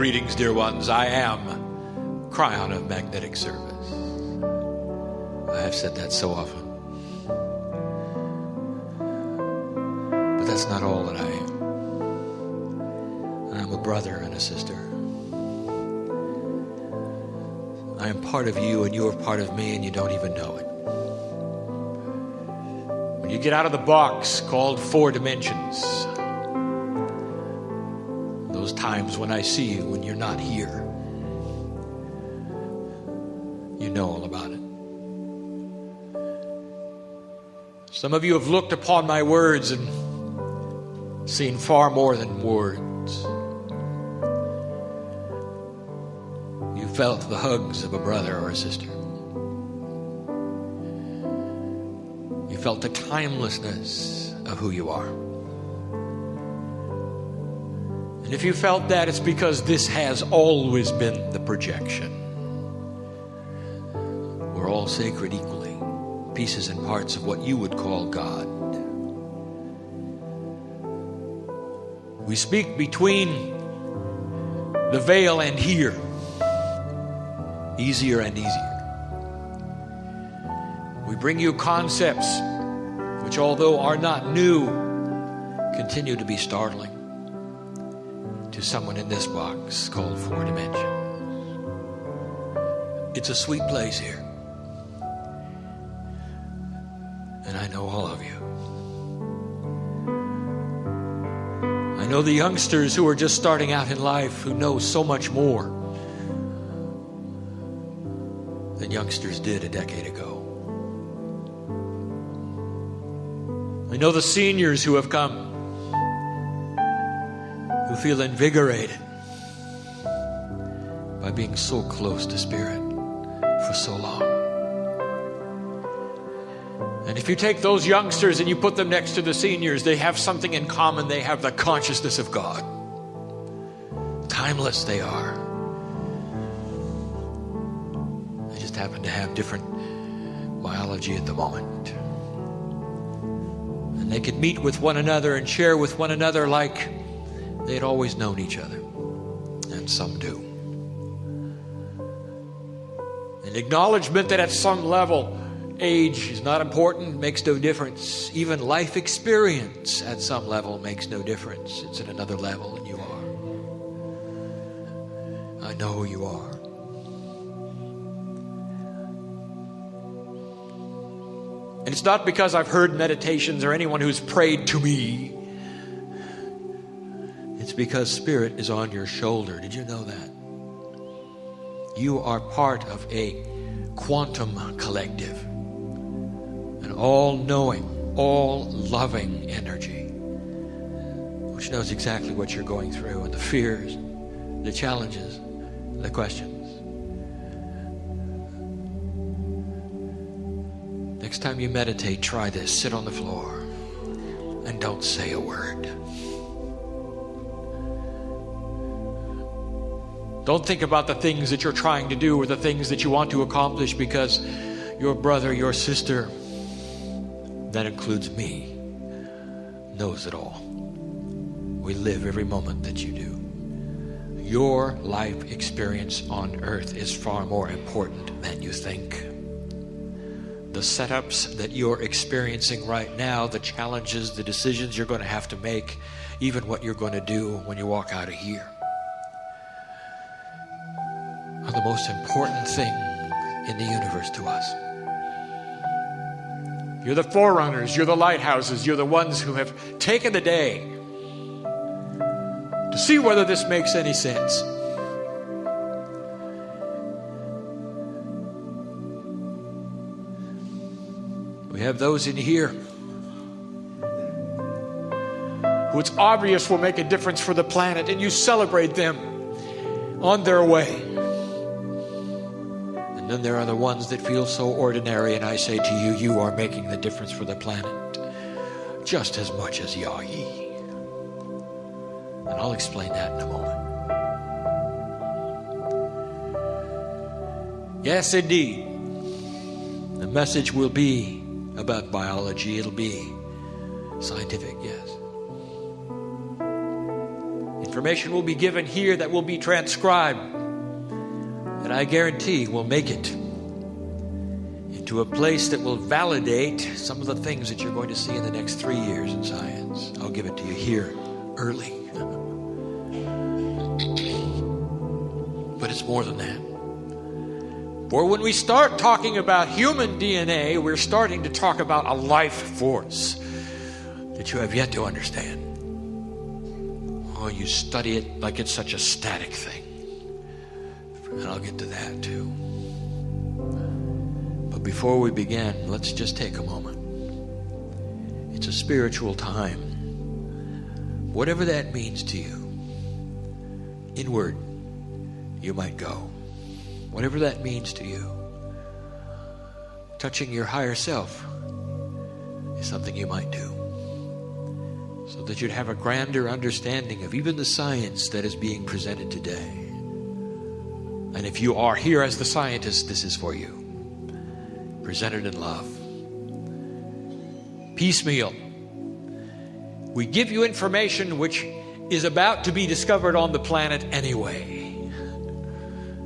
greetings, dear ones. I am Kryon of Magnetic Service. I have said that so often. But that's not all that I am. I'm a brother and a sister. I am part of you and you are part of me and you don't even know it. When you get out of the box called 4 dimensions, those times when I see you when you're not here, you know all about it. Some of you have looked upon my words and seen far more than words. You felt the hugs of a brother or a sister. You felt the timelessness of who you are. And if you felt that, it's because this has always been the projection. We're all sacred equally, pieces and parts of what you would call God. We speak between the veil and here, easier and easier. We bring you concepts which, although are not new, continue to be startling to someone in this box called 4 dimensions. It's a sweet place here. And I know all of you. I know the youngsters who are just starting out in life who know so much more than youngsters did a decade ago. I know the seniors who have come, who feel invigorated by being so close to Spirit for so long. And if you take those youngsters and you put them next to the seniors, they have something in common. They have the consciousness of God. Timeless they are. They just happen to have different biology at the moment. And they could meet with one another and share with one another like they had always known each other. And some do. An acknowledgement that at some level, age is not important, makes no difference. Even life experience at some level makes no difference. It's at another level than you are. I know who you are. And it's not because I've heard meditations or anyone who's prayed to me. It's because Spirit is on your shoulder. Did you know that? You are part of a quantum collective. An all-knowing, all-loving energy, which knows exactly what you're going through and the fears, the challenges, the questions. Next time you meditate, try this. Sit on the floor and don't say a word. Don't think about the things that you're trying to do or the things that you want to accomplish, because your brother, your sister, that includes me, knows it all. We live every moment that you do. Your life experience on earth is far more important than you think. The setups that you're experiencing right now, the challenges, the decisions you're going to have to make, even what you're going to do when you walk out of here, are the most important thing in the universe to us. You're the forerunners, you're the lighthouses, you're the ones who have taken the day to see whether this makes any sense. We have those in here who it's obvious will make a difference for the planet, and you celebrate them on their way. And then there are the ones that feel so ordinary, and I say to you, you are making the difference for the planet just as much as Yah-Yi. And I'll explain that in a moment. Yes, indeed. The message will be about biology. It'll be scientific, yes. Information will be given here that will be transcribed, and I guarantee will make it into a place that will validate some of the things that you're going to see in the next 3 years in science. I'll give it to you here early. But it's more than that. For when we start talking about human DNA, we're starting to talk about a life force that you have yet to understand. Oh, you study it like it's such a static thing. And I'll get to that too. But before we begin, let's just take a moment. It's a spiritual time. Whatever that means to you, inward, you might go. Whatever that means to you, touching your higher self is something you might do, so that you'd have a grander understanding of even the science that is being presented today. And if you are here as the scientist, this is for you. Presented in love. Piecemeal. We give you information which is about to be discovered on the planet anyway.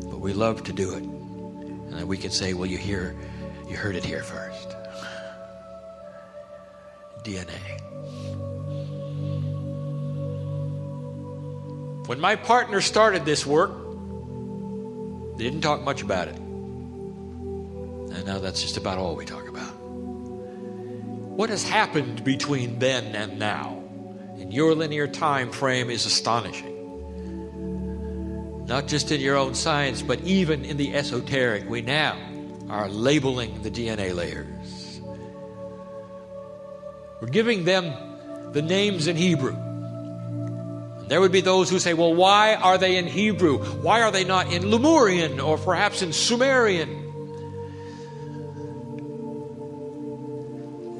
But we love to do it. And then we can say, well, you heard it here first. DNA. When my partner started this work, they didn't talk much about it. And now that's just about all we talk about. What has happened between then and now in your linear time frame is astonishing. Not just in your own science, but even in the esoteric. We now are labeling the DNA layers. We're giving them the names in Hebrew. There would be those who say, well, why are they in Hebrew? Why are they not in Lemurian or perhaps in Sumerian?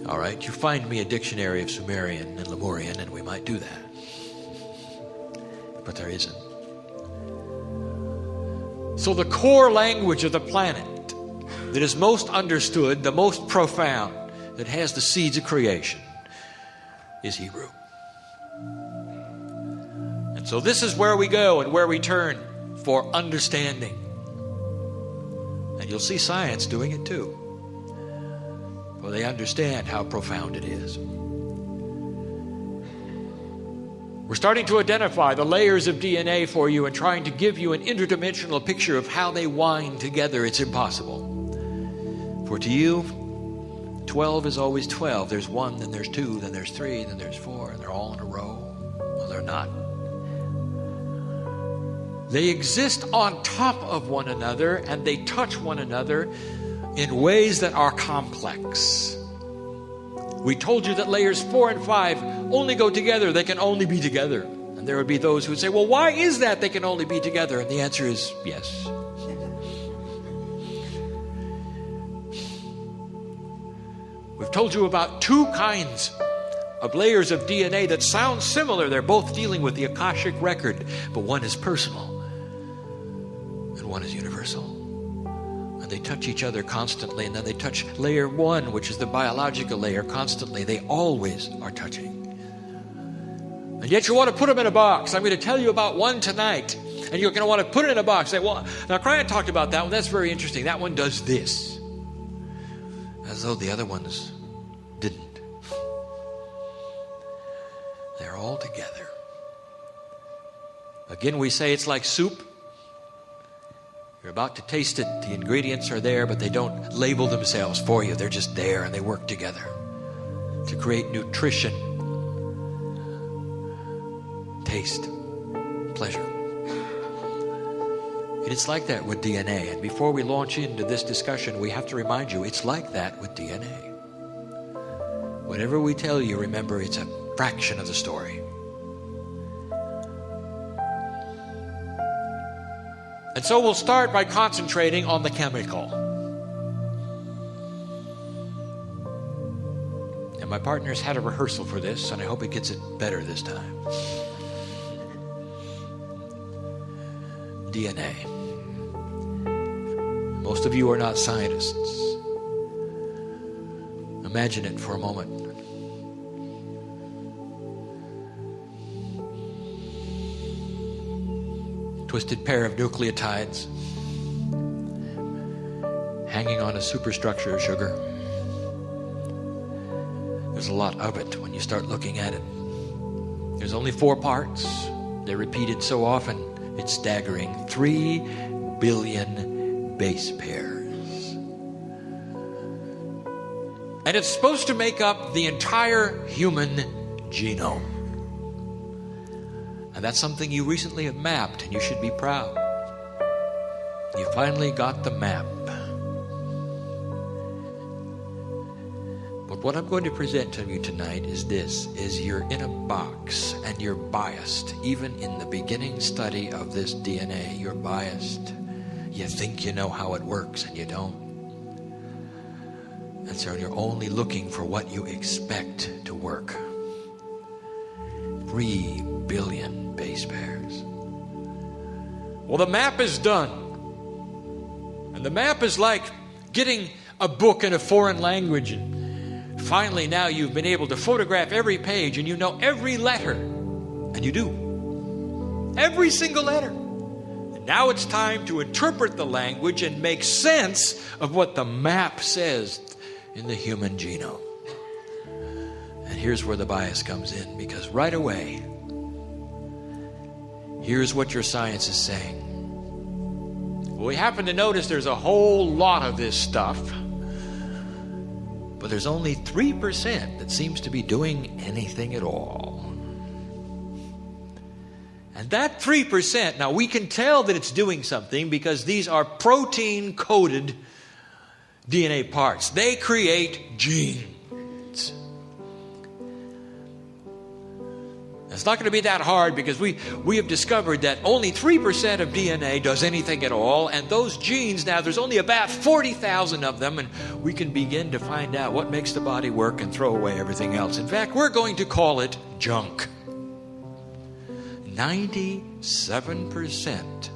All right, you find me a dictionary of Sumerian and Lemurian, and we might do that. But there isn't. So the core language of the planet that is most understood, the most profound, that has the seeds of creation, is Hebrew. So this is where we go and where we turn for understanding. And you'll see science doing it too. For they understand how profound it is. We're starting to identify the layers of DNA for you and trying to give you an interdimensional picture of how they wind together. It's impossible. For to you, 12 is always 12. There's 1, then there's 2, then there's 3, then there's 4, and they're all in a row. Well, they're not. They exist on top of one another, and they touch one another in ways that are complex. We told you that layers 4 and 5 only go together. They can only be together. And there would be those who would say, well, why is that they can only be together? And the answer is yes. We've told you about 2 kinds of layers of DNA that sound similar. They're both dealing with the Akashic record, but one is personal. One is universal. And they touch each other constantly, and then they touch layer 1, which is the biological layer, constantly. They always are touching. And yet you want to put them in a box. I'm going to tell you about one tonight, and you're going to want to put it in a box. Say, well, now Kryon talked about that one. That's very interesting. That one does this. As though the other ones didn't. They're all together. Again, we say it's like soup. You're about to taste it. The ingredients are there, but they don't label themselves for you. They're just there, and they work together to create nutrition, taste, pleasure. And it's like that with DNA. And before we launch into this discussion, we have to remind you, it's like that with DNA. Whatever we tell you, remember, it's a fraction of the story. And so we'll start by concentrating on the chemical. And my partner's had a rehearsal for this, and I hope it gets it better this time. DNA. Most of you are not scientists. Imagine it for a moment. twisted pair of nucleotides hanging on a superstructure of sugar. There's a lot of it when you start looking at it. There's only 4 parts. They're repeated so often, it's staggering. 3 billion base pairs. And it's supposed to make up the entire human genome. And that's something you recently have mapped, and you should be proud. You finally got the map. But what I'm going to present to you tonight is this, is you're in a box and you're biased. Even in the beginning study of this DNA, you're biased. You think you know how it works and you don't. And so you're only looking for what you expect to work. 3 billion base pairs. Well, the map is done. And the map is like getting a book in a foreign language. And finally, now you've been able to photograph every page and you know every letter. And you do. Every single letter. And now it's time to interpret the language and make sense of what the map says in the human genome. And here's where the bias comes in, because right away, here's what your science is saying. Well, we happen to notice there's a whole lot of this stuff, but there's only 3% that seems to be doing anything at all. And that 3%, now we can tell that it's doing something because these are protein-coded DNA parts. They create genes. It's not going to be that hard because we have discovered that only 3% of DNA does anything at all. And those genes, now there's only about 40,000 of them, and we can begin to find out what makes the body work and throw away everything else. In fact, we're going to call it junk. 97%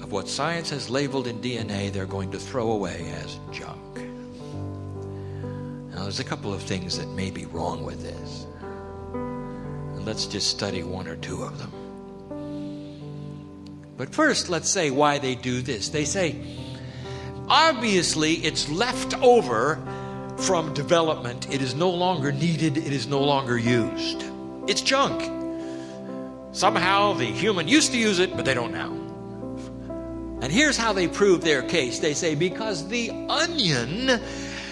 of what science has labeled in DNA, they're going to throw away as junk. Now, there's a couple of things that may be wrong with this. And let's just study 1 or 2 of them. But first, let's say why they do this. They say, obviously, it's left over from development. It is no longer needed. It is no longer used. It's junk. Somehow the human used to use it, but they don't now. And here's how they prove their case. They say because the onion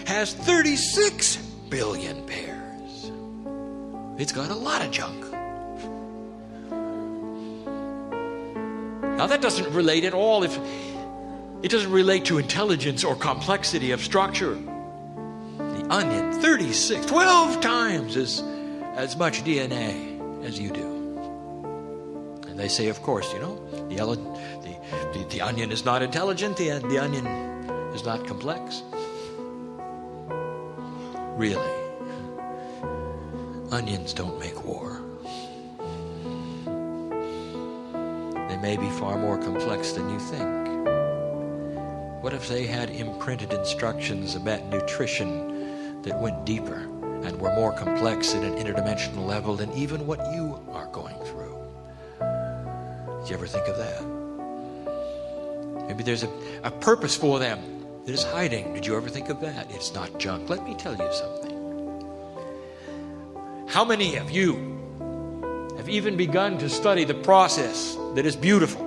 has 36 billion pairs. It's got a lot of junk. Now that doesn't relate at all. It doesn't relate to intelligence or complexity of structure. The onion, 36, 12 times as much DNA as you do. And they say, of course, you know, the onion is not intelligent, the onion is not complex. Really, onions don't make war. They may be far more complex than you think. What if they had imprinted instructions about nutrition that went deeper and were more complex at an interdimensional level than even what you are going through? Did you ever think of that? Maybe there's a purpose for them that is hiding. Did you ever think of that? It's not junk. Let me tell you something. How many of you have even begun to study the process that is beautiful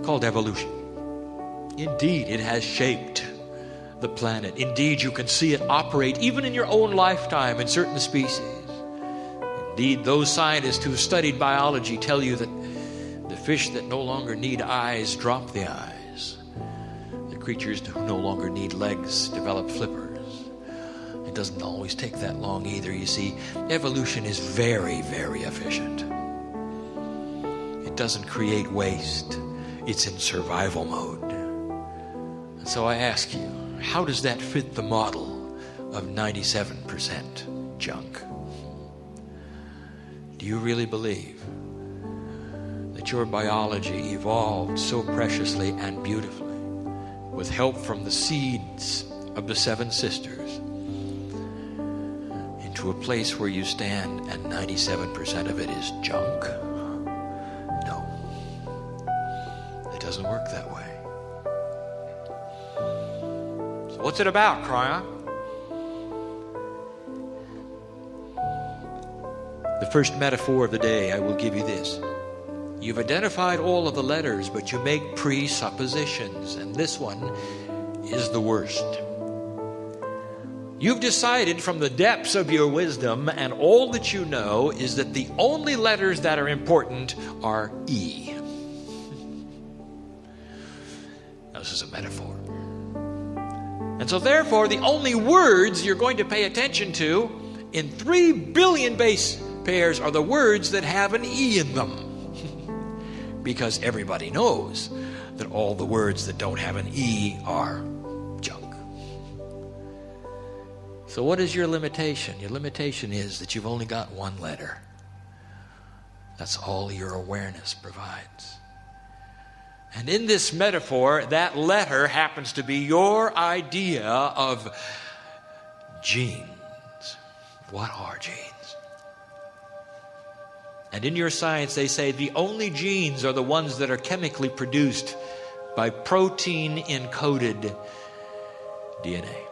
called evolution? Indeed, it has shaped the planet. Indeed, you can see it operate even in your own lifetime in certain species. Indeed, those scientists who have studied biology tell you that the fish that no longer need eyes drop the eyes. The creatures who no longer need legs develop flippers. It doesn't always take that long either. You see, evolution is very, very efficient. It doesn't create waste. It's in survival mode. And so I ask you, how does that fit the model of 97% junk? Do you really believe that your biology evolved so preciously and beautifully with help from the seeds of the 7 sisters into a place where you stand and 97% of it is junk? doesn't work that way. So what's it about, Kryon? The first metaphor of the day, I will give you this. You've identified all of the letters, but you make presuppositions, and this one is the worst. You've decided from the depths of your wisdom and all that you know is that the only letters that are important are E. Now, this is a metaphor. And so therefore, the only words you're going to pay attention to in 3 billion base pairs are the words that have an E in them. Because everybody knows that all the words that don't have an E are junk. So what is your limitation? Your limitation is that you've only got one letter. That's all your awareness provides. And in this metaphor, that letter happens to be your idea of genes. What are genes? And in your science, they say the only genes are the ones that are chemically produced by protein-encoded DNA.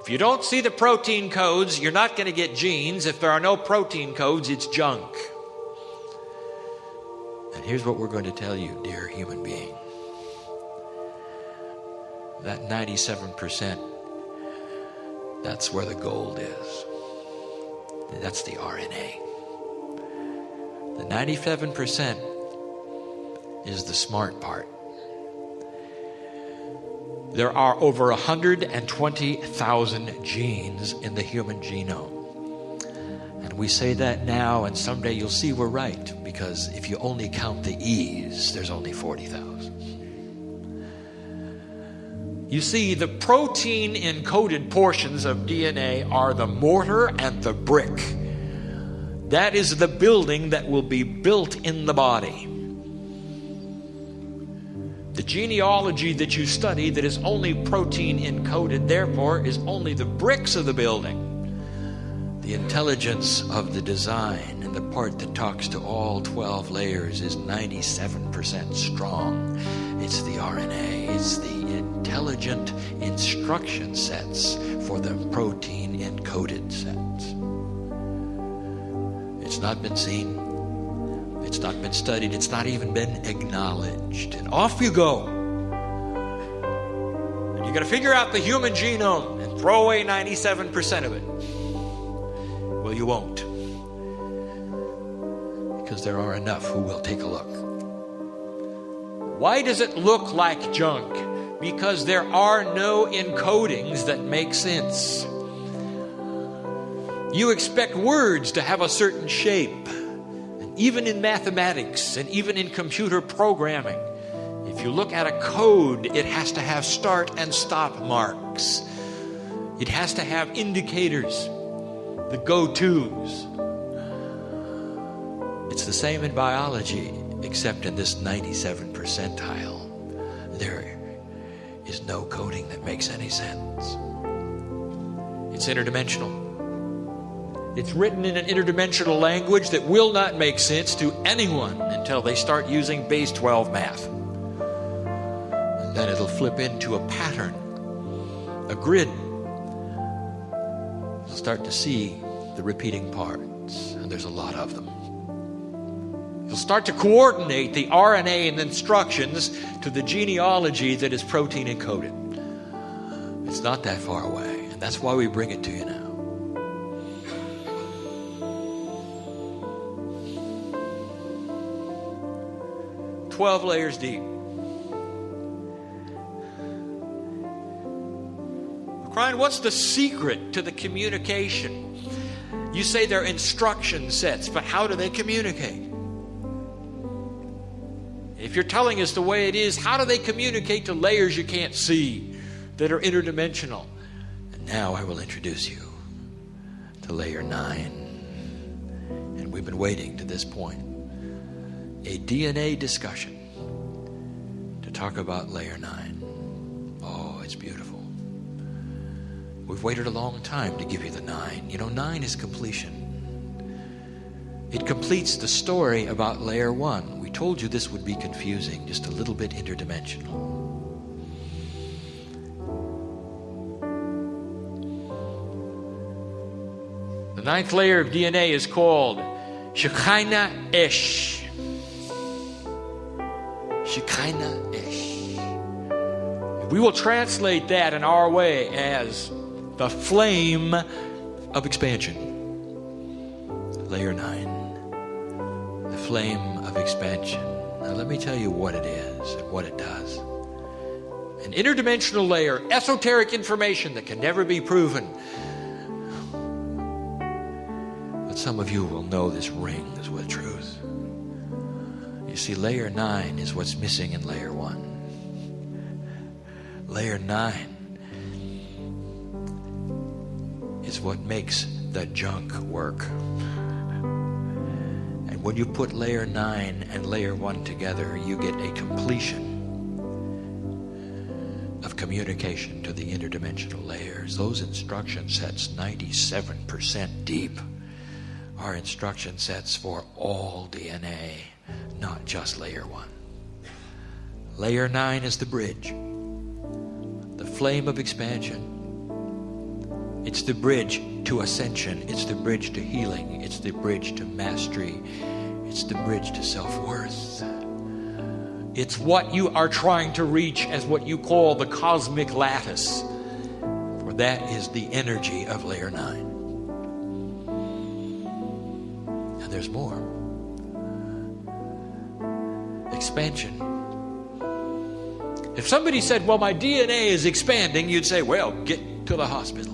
If you don't see the protein codes, you're not going to get genes. If there are no protein codes, it's junk. And here's what we're going to tell you, dear human being. That 97%, that's where the gold is. That's the RNA. The 97% is the smart part. There are over 120,000 genes in the human genome. And we say that now, and someday you'll see we're right, because if you only count the E's, there's only 40,000. You see, the protein-encoded portions of DNA are the mortar and the brick. That is the building that will be built in the body. The genealogy that you study that is only protein encoded, therefore, is only the bricks of the building. The intelligence of the design and the part that talks to all 12 layers is 97% strong. It's the RNA. It's the intelligent instruction sets for the protein encoded sets. It's not been seen. It's not been studied. It's not even been acknowledged. And off you go. And you're going to figure out the human genome and throw away 97% of it. Well, you won't. Because there are enough who will take a look. Why does it look like junk? Because there are no encodings that make sense. You expect words to have a certain shape. And even in mathematics and even in computer programming, if you look at a code, it has to have start and stop marks. It has to have indicators, the go-tos. It's the same in biology, except in this 97th percentile. There is no coding that makes any sense. It's interdimensional. It's written in an interdimensional language that will not make sense to anyone until they start using base 12 math. And then it'll flip into a pattern, a grid. You'll start to see the repeating parts, and there's a lot of them. You'll start to coordinate the RNA and instructions to the genealogy that is protein encoded. It's not that far away, and that's why we bring it to you now. 12 layers deep. Kryon, what's the secret to the communication? You say they're instruction sets, but how do they communicate? If you're telling us the way it is, how do they communicate to layers you can't see that are interdimensional? And now I will introduce you to layer 9. And we've been waiting to this point. A DNA discussion to talk about layer 9. Oh, it's beautiful. We've waited a long time to give you the 9. You know, 9 is completion. It completes the story about layer 1. We told you this would be confusing, just a little bit interdimensional. The 9th layer of DNA is called Shekinah Esh. Shekinah Esh. We will translate that in our way as the flame of expansion. Layer 9. The flame of expansion. Now let me tell you what it is and what it does. An interdimensional layer, esoteric information that can never be proven. But some of you will know this rings with truth. You see, layer 9 is what's missing in layer 1. Layer 9 is what makes the junk work. And when you put layer 9 and layer 1 together, you get a completion of communication to the interdimensional layers. Those instruction sets, 97% deep, are instruction sets for all DNA, not just layer 1. Layer 9 is the bridge, the flame of expansion. It's the bridge to ascension. It's the bridge to healing. It's the bridge to mastery. It's the bridge to self-worth. It's what you are trying to reach as what you call the cosmic lattice. For that is the energy of layer 9. And there's more. Expansion. If somebody said, well, my DNA is expanding, you'd say, well, get to the hospital.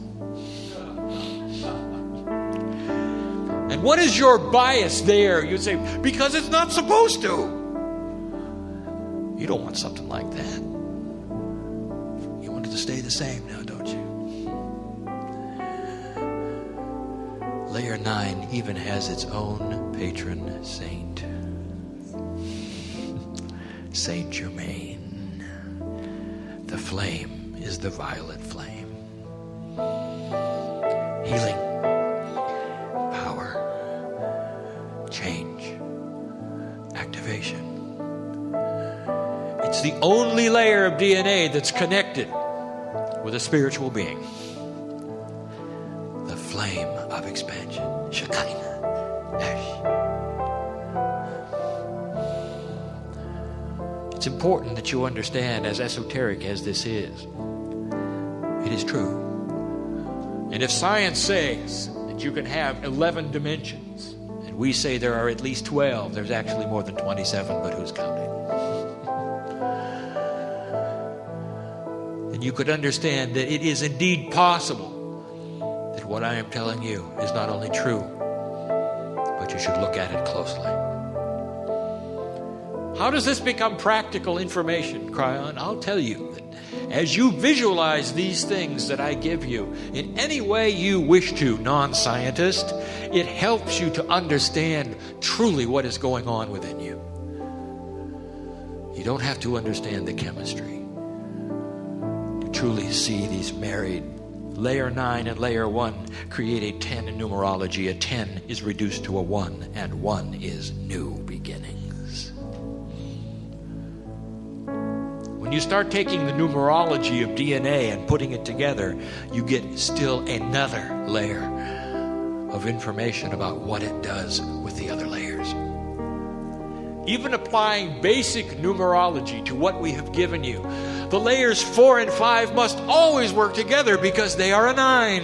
And what is your bias there? You'd say, because it's not supposed to. You don't want something like that. You want it to stay the same now, don't you? Layer 9 even has its own patron saint. Saint Germain. The flame is the violet flame. Healing. Change, activation. It's the only layer of DNA that's connected with a spiritual being. The flame of expansion. Shekinah. It's important that you understand, as esoteric as this is, it is true. And if science says that you can have 11 dimensions, we say there are at least 12. There's actually more than 27, but who's counting? And you could understand that it is indeed possible that what I am telling you is not only true, but you should look at it closely. How does this become practical information, Kryon? I'll tell you that as you visualize these things that I give you in any way you wish to, non-scientist, it helps you to understand truly what is going on within you. You don't have to understand the chemistry to truly see these married. Layer 9 and layer 1 create a 10 in numerology. A 10 is reduced to a 1, and 1 is new beginnings. When you start taking the numerology of DNA and putting it together, you get still another layer of information about what it does with the other layers. Even applying basic numerology to what we have given you, the layers 4 and 5 must always work together because they are a 9.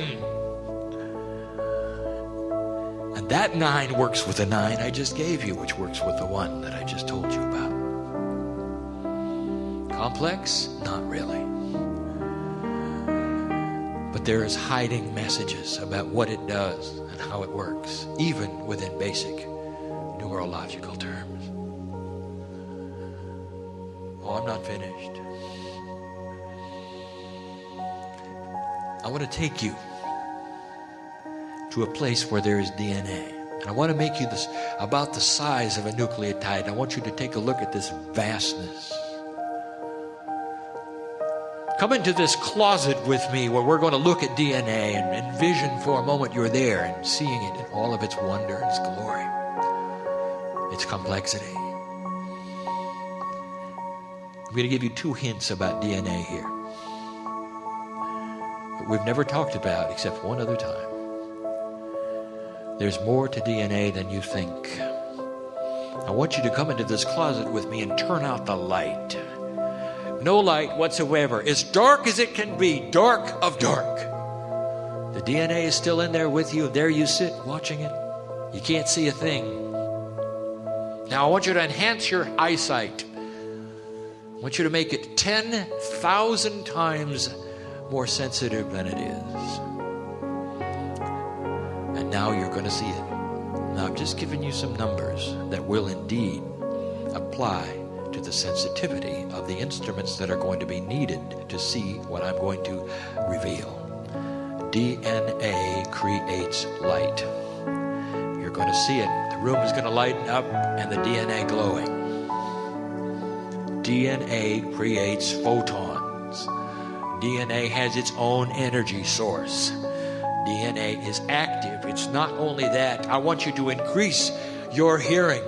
And that 9 works with the 9 I just gave you, which works with the 1 that I just told you about. Complex? Not really. But there is hiding messages about what it does and how it works, even within basic numerological terms. Oh, I'm not finished. I want to take you to a place where there is DNA. And I want to make you this about the size of a nucleotide. I want you to take a look at this vastness. Come into this closet with me where we're going to look at DNA and envision for a moment you're there and seeing it in all of its wonder and its glory, its complexity. going to give you 2 hints about DNA here. But we've never talked about except one other time. There's more to DNA than you think. I want you to come into this closet with me and turn out the light. No light whatsoever. As dark as it can be. Dark of dark. The DNA is still in there with you. There you sit watching it. You can't see a thing. Now I want you to enhance your eyesight. I want you to make it 10,000 times more sensitive than it is. And now you're going to see it. Now I've just given you some numbers that will indeed apply to the sensitivity of the instruments that are going to be needed to see what I'm going to reveal. DNA creates light. You're going to see it. The room is going to lighten up and the DNA glowing. DNA creates photons. DNA has its own energy source. DNA is active. It's not only that. I want you to increase your hearing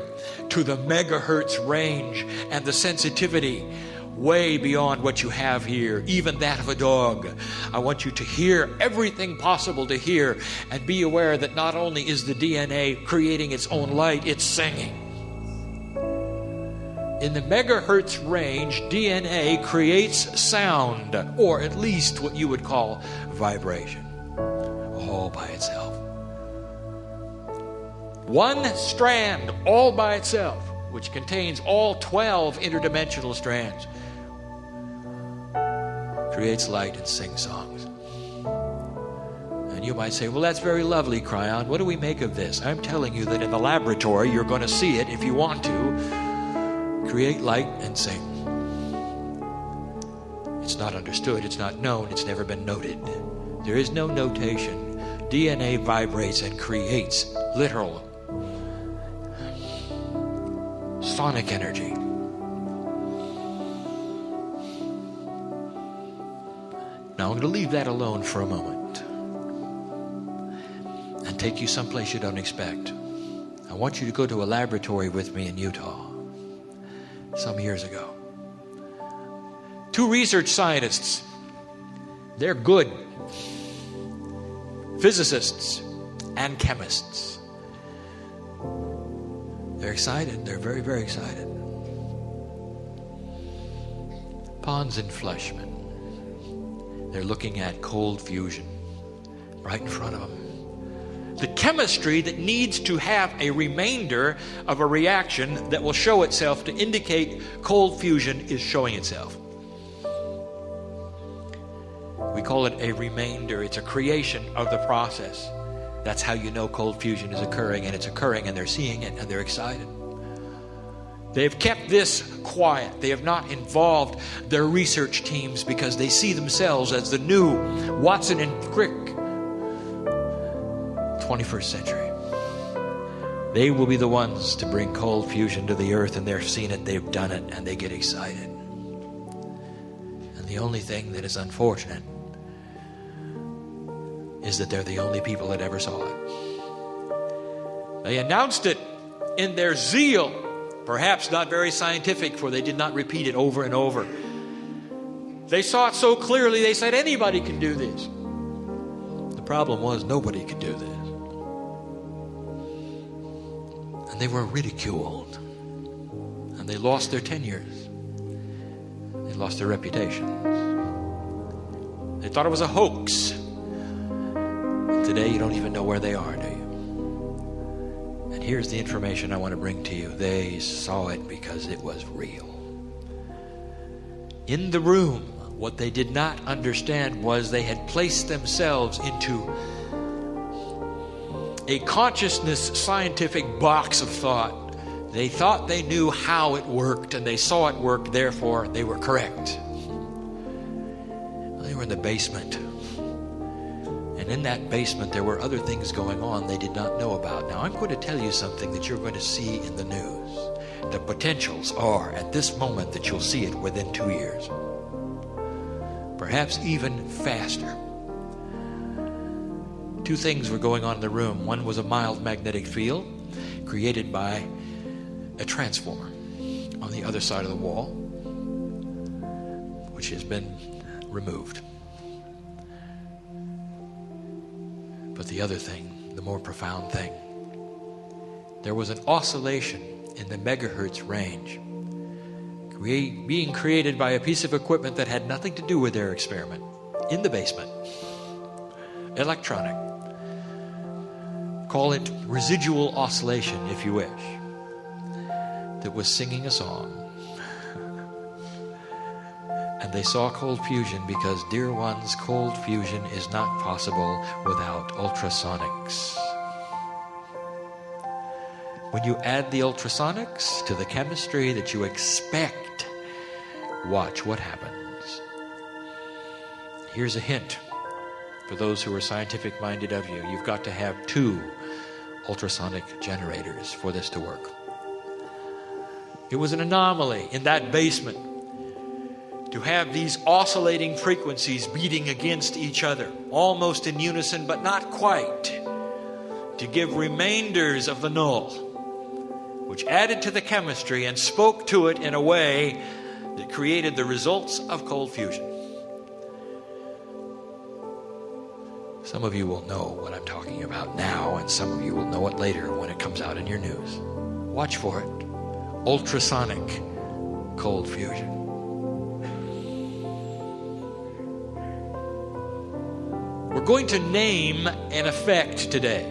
to the megahertz range and the sensitivity way beyond what you have here, even that of a dog. I want you to hear everything possible to hear and be aware that not only is the DNA creating its own light, it's singing. In the megahertz range, DNA creates sound, or at least what you would call vibration, all by itself. One strand all by itself, which contains all 12 interdimensional strands, creates light and sings songs. And you might say, well, that's very lovely, Kryon. What do we make of this? I'm telling you that in the laboratory, you're going to see it if you want to. Create light and sing. It's not understood, it's not known, it's never been noted. There is no notation. DNA vibrates and creates literal sonic energy. Now I'm going to leave that alone for a moment and take you someplace you don't expect. I want you to go to a laboratory with me in Utah some years ago. 2 research scientists. They're good physicists and chemists. They're excited. They're very, very excited. Pons and Fleischmann. They're looking at cold fusion right in front of them. The chemistry that needs to have a remainder of a reaction that will show itself to indicate cold fusion is showing itself. We call it a remainder. It's a creation of the process. That's how you know cold fusion is occurring, and it's occurring, and they're seeing it, and they're excited. They've kept this quiet. They have not involved their research teams because they see themselves as the new Watson and Crick 21st century. They will be the ones to bring cold fusion to the earth, and they've seen it, they've done it, and they get excited. And the only thing that is unfortunate is that they're the only people that ever saw it. They announced it in their zeal, perhaps not very scientific, for they did not repeat it over and over. They saw it so clearly, they said anybody can do this. The problem was nobody could do this. And they were ridiculed. And they lost their tenures. They lost their reputations. They thought it was a hoax. And today you don't even know where they are, do you? And here's the information I want to bring to you. They saw it because it was real. In the room, what they did not understand was they had placed themselves into a consciousness scientific box of thought. They thought they knew how it worked, and they saw it work, therefore they were correct. They were in the basement. And in that basement there were other things going on they did not know about. Now I'm going to tell you something that you're going to see in the news. The potentials are at this moment that you'll see it within 2 years. Perhaps even faster. 2 things were going on in the room. One was a mild magnetic field created by a transformer on the other side of the wall. which has been removed. But the other thing, the more profound thing, there was an oscillation in the megahertz range being created by a piece of equipment that had nothing to do with their experiment in the basement. Electronic. Call it residual oscillation if you wish. That was singing a song. And they saw cold fusion because, dear ones, cold fusion is not possible without ultrasonics. When you add the ultrasonics to the chemistry that you expect, watch what happens. Here's a hint for those who are scientific-minded of you. You've got to have 2 ultrasonic generators for this to work. It was an anomaly in that basement to have these oscillating frequencies beating against each other, almost in unison, but not quite, to give remainders of the null, which added to the chemistry and spoke to it in a way that created the results of cold fusion. Some of you will know what I'm talking about now, and some of you will know it later when it comes out in your news. Watch for it. Ultrasonic cold fusion. We're going to name an effect today.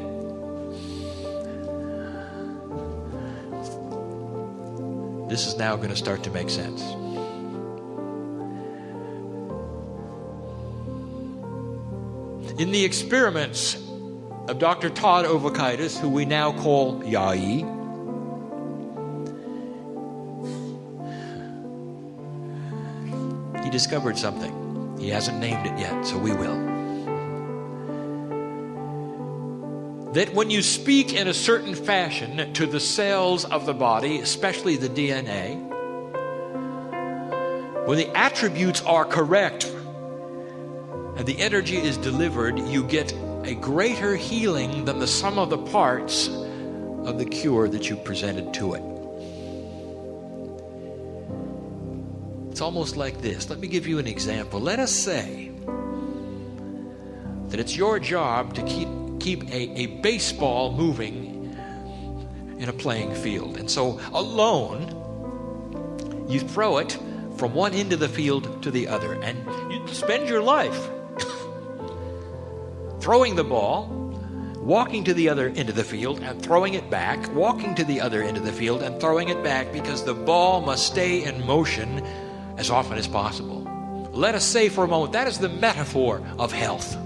This is now going to start to make sense. In the experiments of Dr. Todd Ovakaitis, who we now call Yai, he discovered something. He hasn't named it yet, so we will. That when you speak in a certain fashion to the cells of the body, especially the DNA, when the attributes are correct and the energy is delivered, you get a greater healing than the sum of the parts of the cure that you presented to it. It's almost like this. Let me give you an example. Let us say that it's your job to keep a baseball moving in a playing field. And so alone, you throw it from one end of the field to the other. And you spend your life throwing the ball, walking to the other end of the field and throwing it back, walking to the other end of the field and throwing it back, because the ball must stay in motion as often as possible. Let us say for a moment, that is the metaphor of health.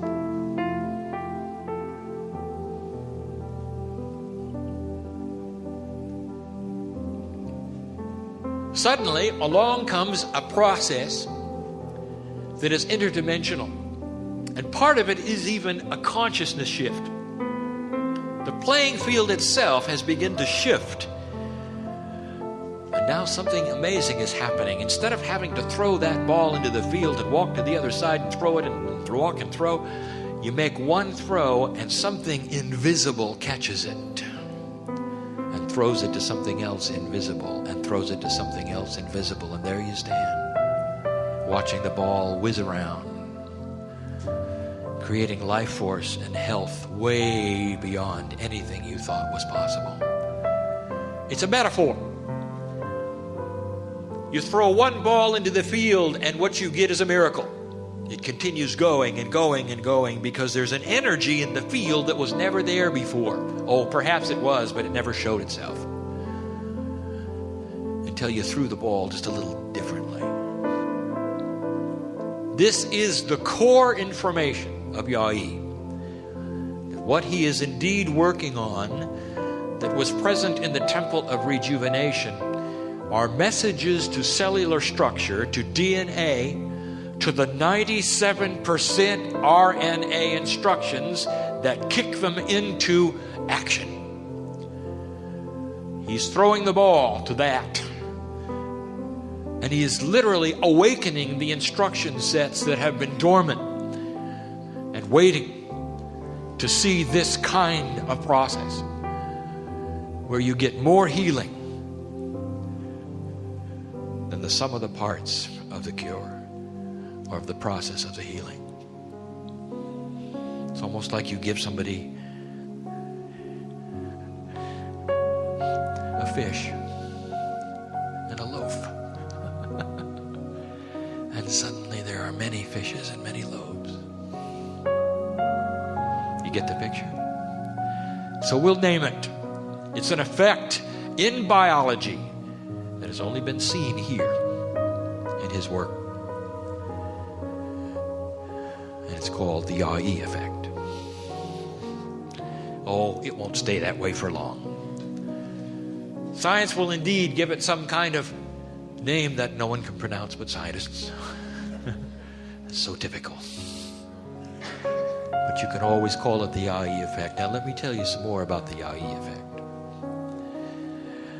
Suddenly, along comes a process that is interdimensional. And part of it is even a consciousness shift. The playing field itself has begun to shift. And now something amazing is happening. Instead of having to throw that ball into the field and walk to the other side and throw it and walk and throw, you make one throw and something invisible catches it. Throws it to something else invisible, and throws it to something else invisible, and there you stand, watching the ball whiz around, creating life force and health way beyond anything you thought was possible. It's a metaphor. You throw one ball into the field, and what you get is a miracle. It continues going and going and going because there's an energy in the field that was never there before. Oh, perhaps it was, but it never showed itself until you threw the ball just a little differently. This is the core information of Yai. What he is indeed working on that was present in the temple of rejuvenation are messages to cellular structure, to DNA, to the 97% RNA instructions that kick them into action. He's throwing the ball to that. And he is literally awakening the instruction sets that have been dormant and waiting to see this kind of process where you get more healing than the sum of the parts of the cure. or of the process of the healing. It's almost like you give somebody a fish and a loaf. And suddenly there are many fishes and many loaves. You get the picture? So we'll name it. It's an effect in biology that has only been seen here in his work. And it's called the Yai effect. Oh, it won't stay that way for long. Science will indeed give it some kind of name that no one can pronounce but scientists. It's so typical. But you can always call it the Yai effect. Now let me tell you some more about the Yai effect.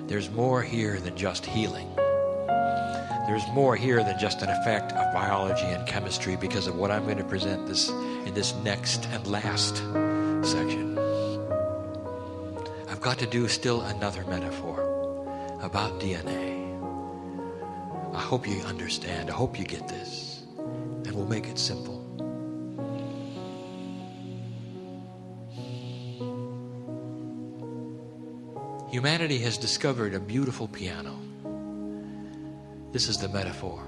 There's more here than just healing. There's more here than just an effect of biology and chemistry because of what I'm going to present in this next and last section. I've got to do still another metaphor about DNA. I hope you understand. I hope you get this. And we'll make it simple. Humanity has discovered a beautiful piano. This is the metaphor.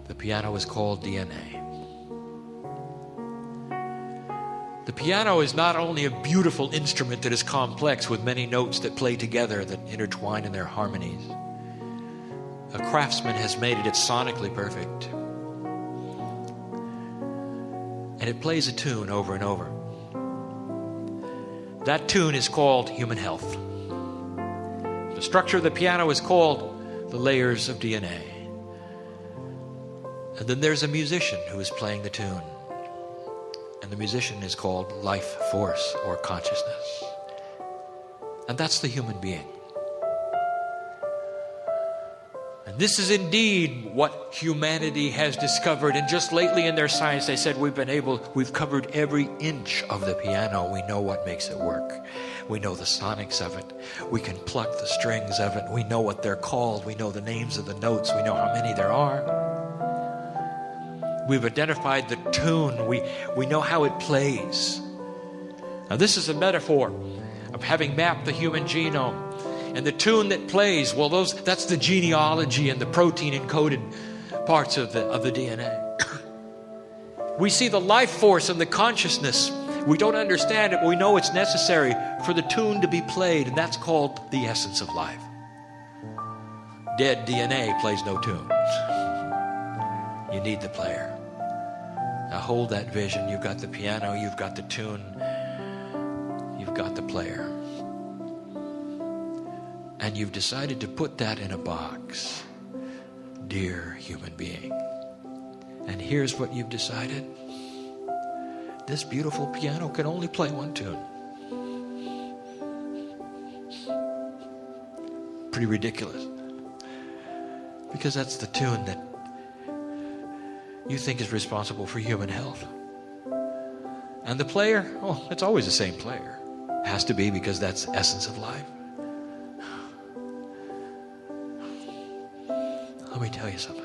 The piano is called DNA. The piano is not only a beautiful instrument that is complex with many notes that play together that intertwine in their harmonies. A craftsman has made it. It's sonically perfect. And it plays a tune over and over. That tune is called human health. The structure of the piano is called the layers of DNA. And then there's a musician who is playing the tune. And the musician is called life force or consciousness. And that's the human being. And this is indeed what humanity has discovered. And just lately in their science, they said we've covered every inch of the piano. We know what makes it work. We know the sonics of it. We can pluck the strings of it. We know what they're called. We know the names of the notes. We know how many there are. We've identified the tune. We know how it plays. Now this is a metaphor of having mapped the human genome. And the tune that plays, well, that's the genealogy and the protein encoded parts of the DNA. We see the life force and the consciousness. We don't understand it, but we know it's necessary for the tune to be played, and that's called the essence of life. Dead DNA plays no tune. You need the player. Now hold that vision. You've got the piano, you've got the tune, you've got the player. And you've decided to put that in a box. Dear human being. And here's what you've decided. This beautiful piano can only play one tune. Pretty ridiculous. Because that's the tune that you think is responsible for human health. And the player, oh, it's always the same player. Has to be, because that's the essence of life. Let me tell you something.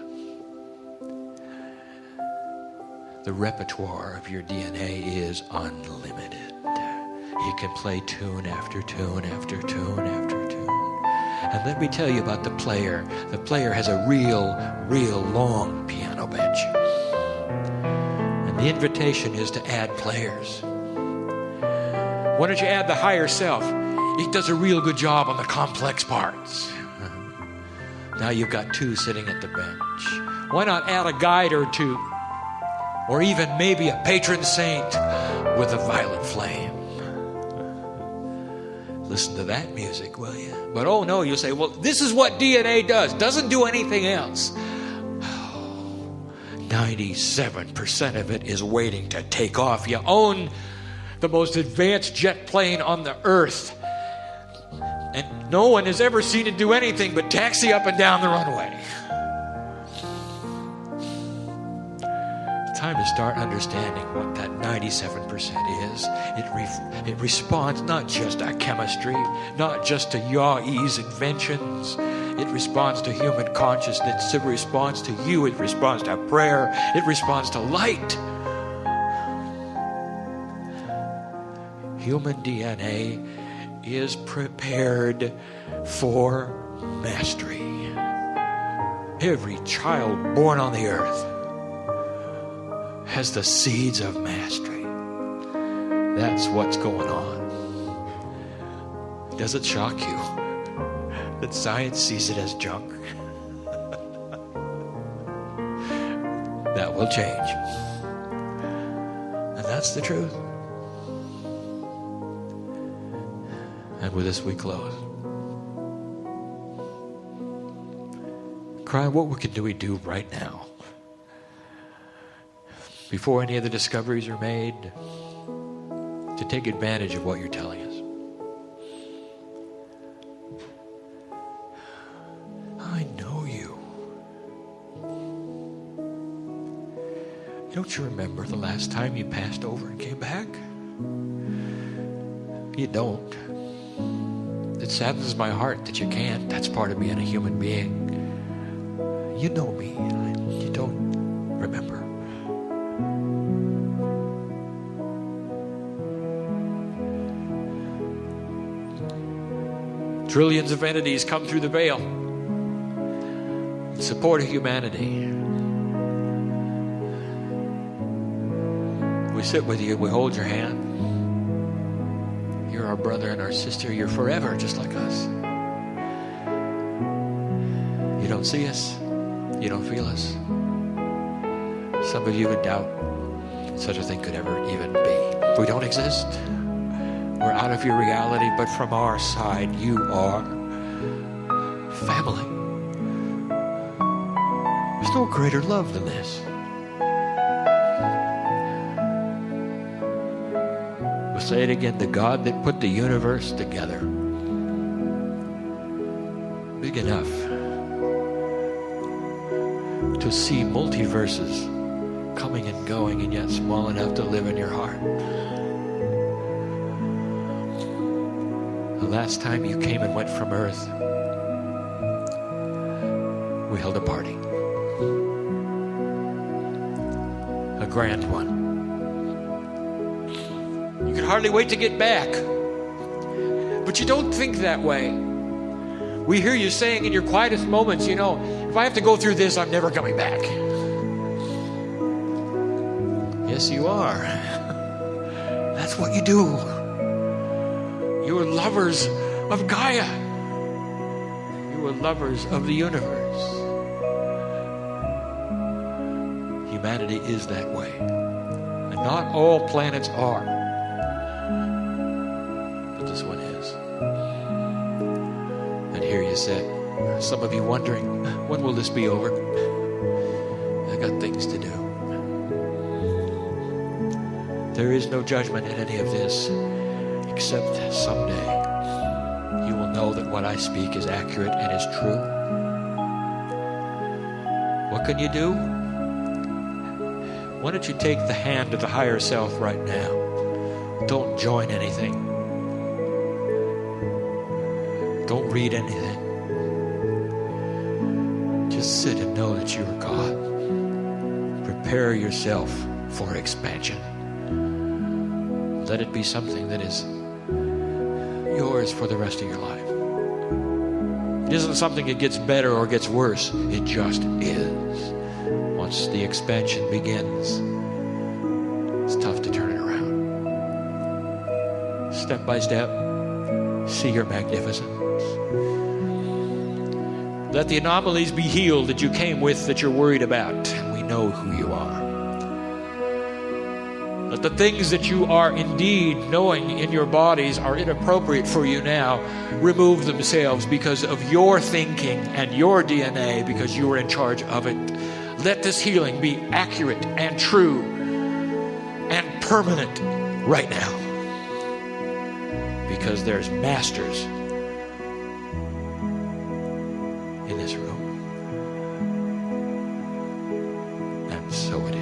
The repertoire of your DNA is unlimited. You can play tune after tune after tune after tune. And let me tell you about the player. The player has a real long piano bench. And the invitation is to add players. Why don't you add the higher self? He does a real good job on the complex parts. Now you've got two sitting at the bench. Why not add a guide or two? Or even maybe a patron saint with a violet flame. Listen to that music, will you? But oh no, you'll say, well, this is what DNA does. Doesn't do anything else. 97% of it is waiting to take off. You own the most advanced jet plane on the earth. And no one has ever seen it do anything but taxi up and down the runway. It's time to start understanding what that 97% is. It responds not just to chemistry, not just to Yai's inventions. It responds to human consciousness. It responds to you. It responds to prayer. It responds to light. Human DNA is prepared for mastery. Every child born on the earth has the seeds of mastery. That's what's going on. Does it shock you that science sees it as junk? That will change. And that's the truth. And with this we close. Kryon, what do we do right now? Before any of the discoveries are made, to take advantage of what you're telling us. I know you. Don't you remember the last time you passed over and came back? You don't. It saddens my heart that you can't. That's part of being a human being. You know me. You don't remember. Trillions of entities come through the veil in support of humanity. We sit with you. We hold your hand. You're our brother and our sister. You're forever just like us. You don't see us. You don't feel us. Some of you would doubt such a thing could ever even be. We don't exist. We're out of your reality, but from our side, you are family. There's no greater love than this. We'll say it again, the God that put the universe together, big enough to see multiverses coming and going, and yet small enough to live in your heart. The last time you came and went from earth, we held a party. A grand one. You could hardly wait to get back. But you don't think that way. We hear you saying in your quietest moments, you know, if I have to go through this, I'm never coming back. Yes, you are. That's what you do. You are lovers of Gaia. You are lovers of the universe. Humanity is that way. And not all planets are. But this one is. And here you sit. Some of you wondering, when will this be over? I got things to do. There is no judgment in any of this, except someday you will know that what I speak is accurate and is true. What can you do? Why don't you take the hand of the higher self right now? Don't join anything. Don't read anything. Just sit and know that you are God. Prepare yourself for expansion. Let it be something that is yours for the rest of your life. It isn't something that gets better or gets worse. It just is. Once the expansion begins, it's tough to turn it around. Step by step, see your magnificence. Let the anomalies be healed that you came with, that you're worried about. We know who you are. Let the things that you are indeed knowing in your bodies are inappropriate for you now remove themselves because of your thinking and your DNA, because you are in charge of it. Let this healing be accurate and true and permanent right now, because there's masters in this room, and so it